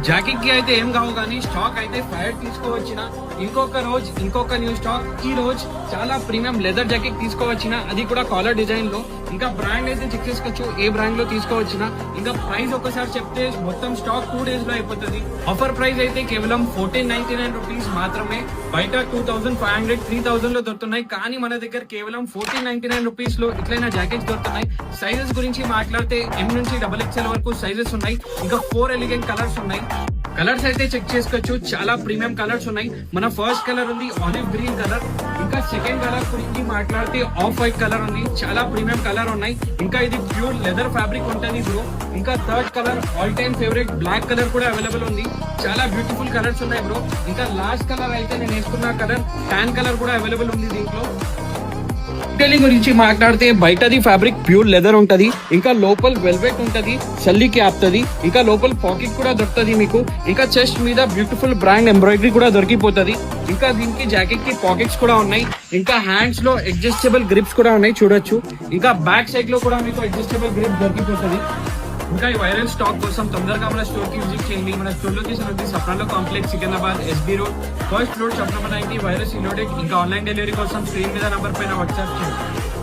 Jacket కి అయితే ఏం కావు కానీ స్టాక్ అయితే ఫైర్ తీసుకోవచ్చిన ఇంకొక న్యూ స్టాక్ ఈ రోజు చాలా ప్రీమియం లెదర్ జాకెట్ తీసుకోవచ్చిన, అది కూడా కాలర్ డిజైన్ లో. ఇంకా బ్రాండ్ అయితే చెక్ చేసుకోవచ్చు ఏ బ్రాండ్ లో తీసుకోవచ్చిన. ఇంకా ప్రైస్ ఒకసారి చెప్తే మొత్తం స్టాక్ 2 days లో అయిపోతుంది. ఆఫర్ ప్రైస్ అయితే కేవలం 1499 రూపీస్ మాత్రమే. బయట 2500 3000 లో దొరుకుతున్నాయి, కానీ మన దగ్గర కేవలం 1499 రూపీస్ లో ఇట్లైనా జాకెట్స్ దొరుకుతున్నాయి. సైజెస్ గురించి మాట్లాడితే M నుంచి XXL వరకు సైజెస్ ఉన్నాయి. ఇంకా 4 ఎలిగెంట్ కలర్స్ ఉన్నాయి. కలర్స్ అయితే చెక్ చేసుకోవచ్చు, చాలా ప్రీమియం కలర్స్ ఉన్నాయి. మన ఫస్ట్ కలర్ ఉంది ఆలివ్ గ్రీన్ కలర్. ఇంకా సెకండ్ కలర్ గురించి మాట్లాడితే ఆఫ్ వైట్ కలర్ ఉంది, చాలా ప్రీమియం కలర్ ఉన్నాయి. ఇంకా ఇది ప్యూర్ లెదర్ ఫ్యాబ్రిక్ ఉంటుంది బ్రో. ఇంకా third colour all time favourite black colour కూడా అవైలబుల్ ఉంది. చాలా బ్యూటిఫుల్ కలర్స్ ఉన్నాయి బ్రో. ఇంకా లాస్ట్ కలర్ అయితే నేను వేసుకున్న కలర్ టాన్ కలర్ కూడా అవైలబుల్ ఉంది దీంట్లో. డీటెయిలింగ్ గురించి మాట్లాడితే బయటది ఫ్యాబ్రిక్ ప్యూర్ లెదర్ ఉంటది, ఇంకా లోపల వెల్వెట్ ఉంటది, చల్లికి ఆపుతుంది. ఇంకా లోపల పాకెట్ కూడా దొరుకుతుంది మీకు. ఇంకా చెస్ట్ మీద బ్యూటిఫుల్ బ్రాండ్ ఎంబ్రాయిడరీ కూడా దొరికిపోతుంది. ఇంకా దీనికి జాకెట్ కి పాకెట్స్ కూడా ఉన్నాయి. ఇంకా హ్యాండ్స్ లో అడ్జస్టబుల్ గ్రిప్స్ కూడా ఉన్నాయి చూడొచ్చు. ఇంకా బ్యాక్ సైడ్ లో కూడా మీకు అడ్జస్టబుల్ గ్రిప్ దొరికిపోతుంది. ఇంకా ఈ వైరల్ స్టాక్ కోసం తొందరగా మన స్టోర్ కి విజిట్ చేయండి. మన స్టోర్ లొకేషన్ ఉంది సప్రాలో complex, Secunderabad, SB road, first floor, shop number 90, వైరస్ ఇన్లోడెడ్. ఇంకా ఆన్లైన్ డెలివరీ కోసం స్క్రీన్ మీద నంబర్ పైన వాట్సాప్ చేయండి.